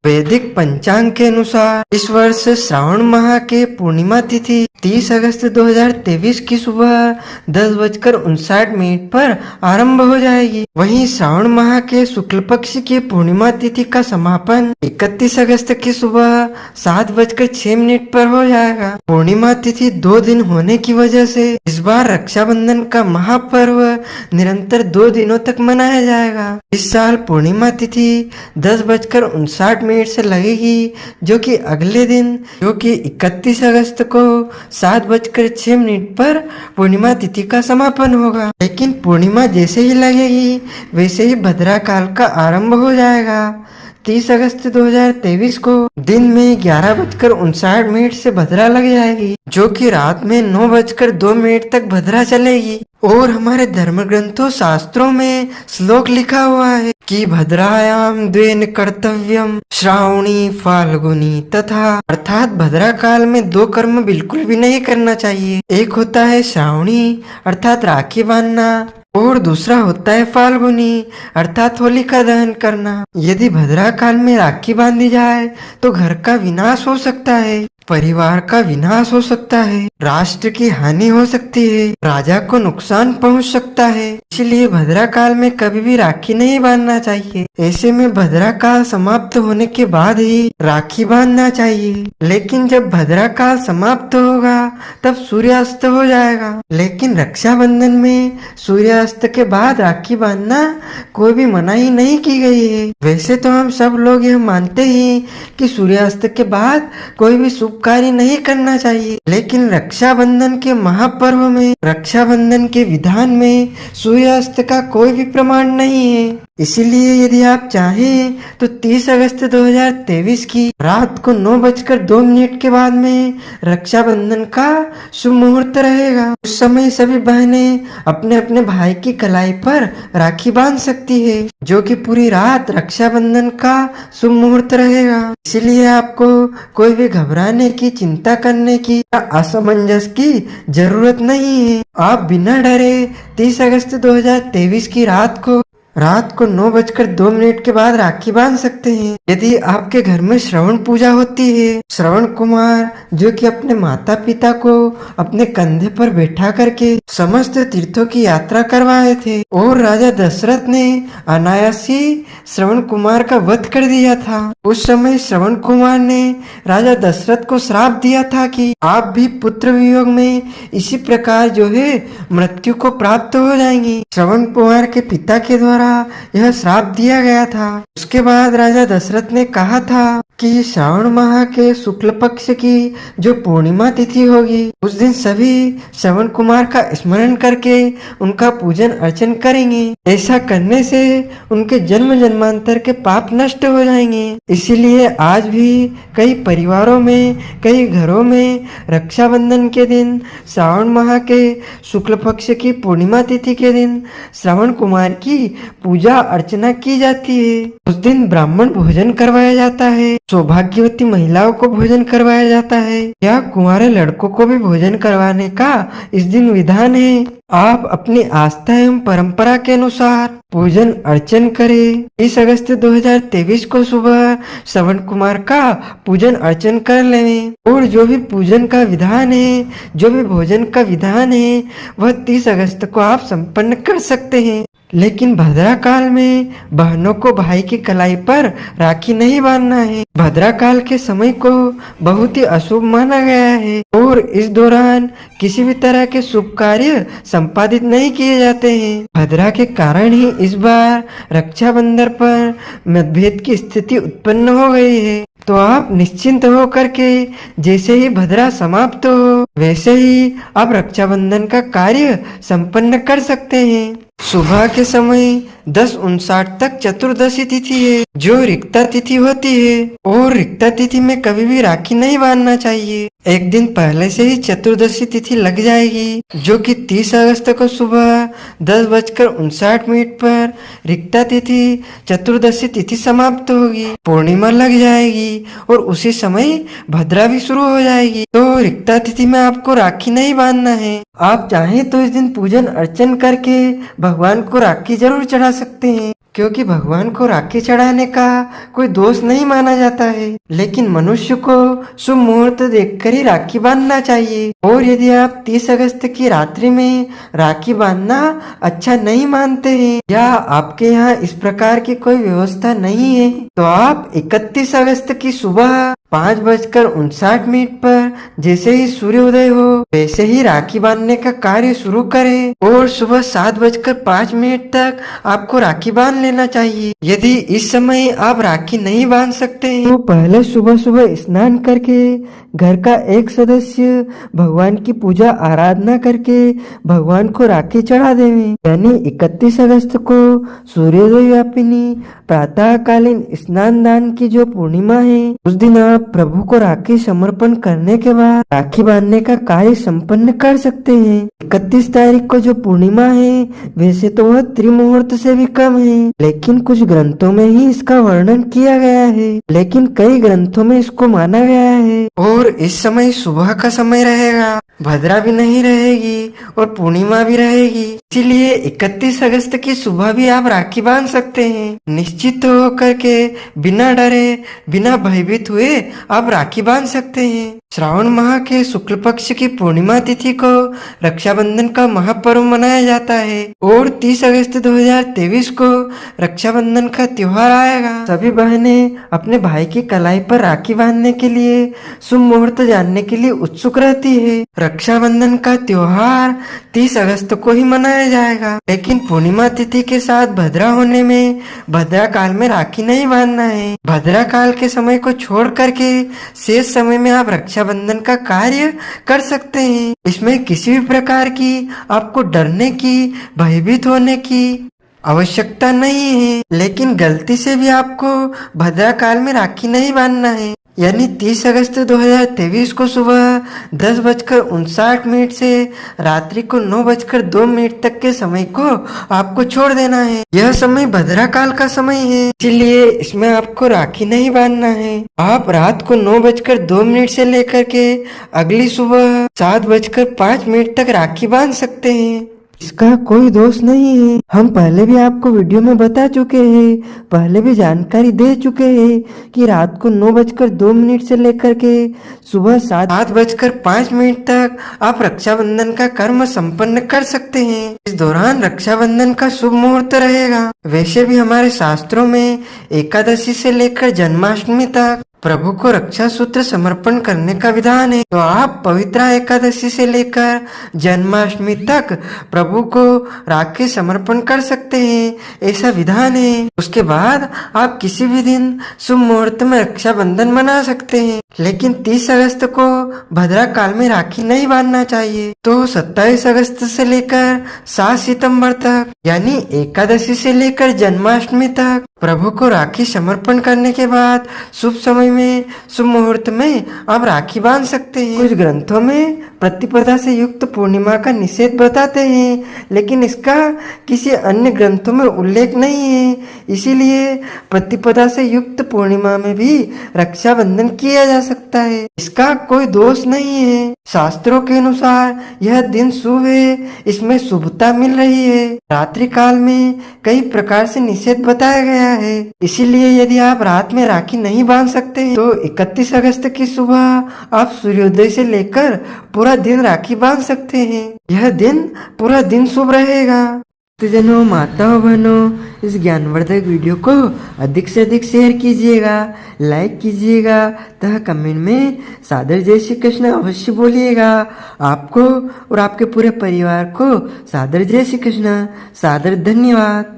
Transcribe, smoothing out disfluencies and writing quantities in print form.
वैदिक पंचांग के अनुसार इस वर्ष श्रावण माह के पूर्णिमा तिथि 30 अगस्त 2023 की सुबह 10:59 पर आरंभ हो जाएगी। वहीं श्रावण माह के शुक्ल पक्ष की पूर्णिमा तिथि का समापन 31 अगस्त की सुबह 7:06 पर हो जाएगा। पूर्णिमा तिथि 2 दिन होने की वजह से इस बार रक्षाबंधन का महापर्व निरंतर 2 दिनों तक मनाया जाएगा। इस साल पूर्णिमा तिथि 10:59 से लगेगी, जो कि अगले दिन जो कि 31 अगस्त को 7:06 पर पूर्णिमा तिथि का समापन होगा। लेकिन पूर्णिमा जैसे ही लगेगी वैसे ही भद्रा काल का आरंभ हो जाएगा। 30 अगस्त 2023 को दिन में 11:59 से भद्रा लग जाएगी, जो कि रात में 9:02 तक भद्रा चलेगी। और हमारे धर्म ग्रंथों शास्त्रों में श्लोक लिखा हुआ है कि भद्रायाम द्वेन कर्तव्यम श्रावणी फाल्गुनी तथा, अर्थात भद्रा काल में 2 कर्म बिल्कुल भी नहीं करना चाहिए। एक होता है श्रावणी अर्थात राखी बांधना, और दूसरा होता है फाल्गुनी अर्थात होलिका दहन करना। यदि भद्रा काल में राखी बांधी जाए तो घर का विनाश हो सकता है, परिवार का विनाश हो सकता है, राष्ट्र की हानि हो सकती है, राजा को नुकसान पहुंच सकता है। इसलिए भद्रा काल में कभी भी राखी नहीं बांधना चाहिए। ऐसे में भद्रा काल समाप्त होने के बाद ही राखी बांधना चाहिए। लेकिन जब भद्रा काल समाप्त होगा तब सूर्यास्त हो जाएगा। लेकिन रक्षाबंधन में सूर्यास्त के बाद राखी बांधना कोई भी मनाही नहीं की गई है। वैसे तो हम सब लोग यह मानते हैं कि सूर्यास्त के बाद कोई भी शुभ कार्य नहीं करना चाहिए, लेकिन रक्षाबंधन के महापर्व में, रक्षाबंधन के विधान में सूर्यास्त का कोई भी प्रमाण नहीं है। इसीलिए यदि आप चाहें तो 30 अगस्त 2023 की रात को 9:02 के बाद में रक्षाबंधन का शुभ मुहूर्त रहेगा। उस समय सभी बहनें अपने अपने भाई की कलाई पर राखी बांध सकती है, जो कि पूरी रात रक्षाबंधन का शुभ मुहूर्त रहेगा। इसीलिए आपको कोई भी घबराने की, चिंता करने की या असमंजस की जरूरत नहीं है। आप बिना डरे 30 अगस्त 2023 की रात को 9:02 के बाद राखी बांध सकते हैं। यदि आपके घर में श्रवण पूजा होती है, श्रवण कुमार जो कि अपने माता पिता को अपने कंधे पर बैठा करके समस्त तीर्थों की यात्रा करवाए थे, और राजा दशरथ ने अनायासी श्रवण कुमार का वध कर दिया था। उस समय श्रवण कुमार ने राजा दशरथ को श्राप दिया था कि आप भी पुत्र वियोग में इसी प्रकार जो है मृत्यु को प्राप्त हो जाएंगी। श्रवण कुमार के पिता के द्वारा यह श्राप दिया गया था। उसके बाद राजा दशरथ ने कहा था कि श्रावण माह के शुक्ल पक्ष की जो पूर्णिमा तिथि होगी उस दिन सभी श्रवण कुमार का स्मरण करके उनका पूजन अर्चन करेंगे। ऐसा करने से उनके जन्म जन्मांतर के पाप नष्ट हो जाएंगे। इसीलिए आज भी कई परिवारों में, कई घरों में रक्षाबंधन के दिन, श्रावण माह के शुक्ल पक्ष की पूर्णिमा तिथि के दिन श्रवण कुमार की पूजा अर्चना की जाती है। उस दिन ब्राह्मण भोजन करवाया जाता है, सौभाग्यवती महिलाओं को भोजन करवाया जाता है, या कुंवारे लड़कों को भी भोजन करवाने का इस दिन विधान है। आप अपनी आस्था एवं परंपरा के अनुसार पूजन अर्चन करें। 30 अगस्त 2023 को सुबह श्रवण कुमार का पूजन अर्चन कर लें, और जो भी पूजन का विधान है, जो भी भोजन का विधान है, वह 30 अगस्त को आप संपन्न कर सकते हैं। लेकिन भद्रा काल में बहनों को भाई की कलाई पर राखी नहीं बांधना है। भद्रा काल के समय को बहुत ही अशुभ माना गया है, और इस दौरान किसी भी तरह के शुभ कार्य संपादित नहीं किए जाते हैं। भद्रा के कारण ही इस बार रक्षाबंधन पर मतभेद की स्थिति उत्पन्न हो गई है। तो आप निश्चिंत हो करके जैसे ही भद्रा समाप्त हो वैसे ही आप रक्षाबंधन का कार्य संपन्न कर सकते हैं। सुबह के समय 10:59 तक चतुर्दशी तिथि है, जो रिक्ता तिथि होती है, और रिक्ता तिथि में कभी भी राखी नहीं बांधना चाहिए। एक दिन पहले से ही चतुर्दशी तिथि लग जाएगी, जो कि 30 अगस्त को सुबह 10:59 पर रिक्ता तिथि चतुर्दशी तिथि समाप्त होगी, पूर्णिमा लग जाएगी, और उसी समय भद्रा भी शुरू हो जाएगी। तो रिक्ता तिथि में आपको राखी नहीं बांधना है। आप चाहें तो इस दिन पूजन अर्चन करके भगवान को राखी जरूर चढ़ा सकते हैं, क्योंकि भगवान को राखी चढ़ाने का कोई दोष नहीं माना जाता है, लेकिन मनुष्य को शुभ मुहूर्त देखकर ही राखी बांधना चाहिए। और यदि आप 30 अगस्त की रात्रि में राखी बांधना अच्छा नहीं मानते हैं या आपके यहाँ इस प्रकार की कोई व्यवस्था नहीं है, तो आप 31 अगस्त की सुबह 5:59 पर जैसे ही सूर्योदय हो वैसे ही राखी बांधने का कार्य शुरू करें और सुबह 7:05 तक आपको राखी बांध लेना चाहिए। यदि इस समय आप राखी नहीं बांध सकते हैं तो पहले सुबह सुबह स्नान करके घर का एक सदस्य भगवान की पूजा आराधना करके भगवान को राखी चढ़ा देवे। यानी 31 अगस्त को सूर्योदय व्यापिनी प्रातःकालीन स्नान दान की जो पूर्णिमा है, उस दिन आप प्रभु को राखी समर्पण करने के बाद राखी बांधने का कार्य संपन्न कर सकते हैं। 31 तारीख को जो पूर्णिमा है वैसे तो वह त्रिमुहूर्त से भी कम है, लेकिन कुछ ग्रंथों में ही इसका वर्णन किया गया है, लेकिन कई ग्रंथों में इसको माना गया है। और इस समय सुबह का समय रहेगा, भद्रा भी नहीं रहेगी और पूर्णिमा भी रहेगी, इसीलिए 31 अगस्त की सुबह भी आप राखी बांध सकते हैं। निश्चित होकर के बिना डरे बिना भयभीत हुए आप राखी बांध सकते हैं। श्रावण माह के शुक्ल पक्ष की पूर्णिमा तिथि को रक्षाबंधन का महापर्व मनाया जाता है और 30 अगस्त 2023 को रक्षाबंधन का त्योहार आएगा। सभी बहनें अपने भाई की कलाई पर राखी बांधने के लिए शुभ मुहूर्त जानने के लिए उत्सुक रहती है। रक्षाबंधन का त्योहार 30 अगस्त को ही मनाया जाएगा, लेकिन पूर्णिमा तिथि के साथ भद्रा होने में भद्रा काल में राखी नहीं बांधना है। भद्रा काल के समय को छोड़ करके शेष समय में आप रक्षाबंधन का कार्य कर सकते हैं। इसमें किसी भी प्रकार की आपको डरने की, भयभीत होने की आवश्यकता नहीं है, लेकिन गलती से भी आपको भद्रा काल में राखी नहीं बांधना है। यानी 30 अगस्त 2023 को सुबह 10:59 से रात्रि को 9:02 तक के समय को आपको छोड़ देना है। यह समय भद्रा काल का समय है, इसलिए इसमें आपको राखी नहीं बांधना है। आप रात को 9:02 से लेकर के अगली सुबह 7:05 तक राखी बांध सकते हैं। इसका कोई दोष नहीं है। हम पहले भी आपको वीडियो में बता चुके हैं, पहले भी जानकारी दे चुके हैं कि रात को 9:02 से लेकर के सुबह 7:05 तक आप रक्षाबंधन का कर्म संपन्न कर सकते हैं। इस दौरान रक्षाबंधन का शुभ मुहूर्त रहेगा। वैसे भी हमारे शास्त्रों में एकादशी से लेकर जन्माष्टमी तक प्रभु को रक्षा सूत्र समर्पण करने का विधान है, तो आप पवित्रा एकादशी से लेकर जन्माष्टमी तक प्रभु को राखी समर्पण कर सकते हैं, ऐसा विधान है। उसके बाद आप किसी भी दिन शुभ मुहूर्त में रक्षाबंधन मना सकते हैं, लेकिन 30 अगस्त को भद्रा काल में राखी नहीं बांधना चाहिए। तो 27 अगस्त से लेकर 7 सितंबर तक यानी एकादशी से लेकर जन्माष्टमी तक प्रभु को राखी समर्पण करने के बाद शुभ समय में, शुभ मुहूर्त में आप राखी बांध सकते हैं। कुछ ग्रंथों में प्रतिपदा से युक्त पूर्णिमा का निषेध बताते हैं, लेकिन इसका किसी अन्य ग्रंथों में उल्लेख नहीं है, इसीलिए प्रतिपदा से युक्त पूर्णिमा में भी रक्षाबंधन किया जा सकता है। इसका कोई दोष नहीं है। शास्त्रों के अनुसार यह दिन शुभ है, इसमें शुभता मिल रही है। रात्रि काल में कई प्रकार से निषेध बताया गया है, इसीलिए यदि आप रात में राखी नहीं बांध सकते हैं, तो 31 अगस्त की सुबह आप सूर्योदय से लेकर पूरा दिन राखी बांध सकते हैं। यह दिन पूरा दिन शुभ रहेगा। जनों, माताओं, बहनों, इस ज्ञानवर्धक वीडियो को अधिक से अधिक शेयर कीजिएगा, लाइक कीजिएगा तथा कमेंट में सादर जय श्री कृष्ण अवश्य बोलिएगा। आपको और आपके पूरे परिवार को सादर जय श्री कृष्ण, सादर धन्यवाद।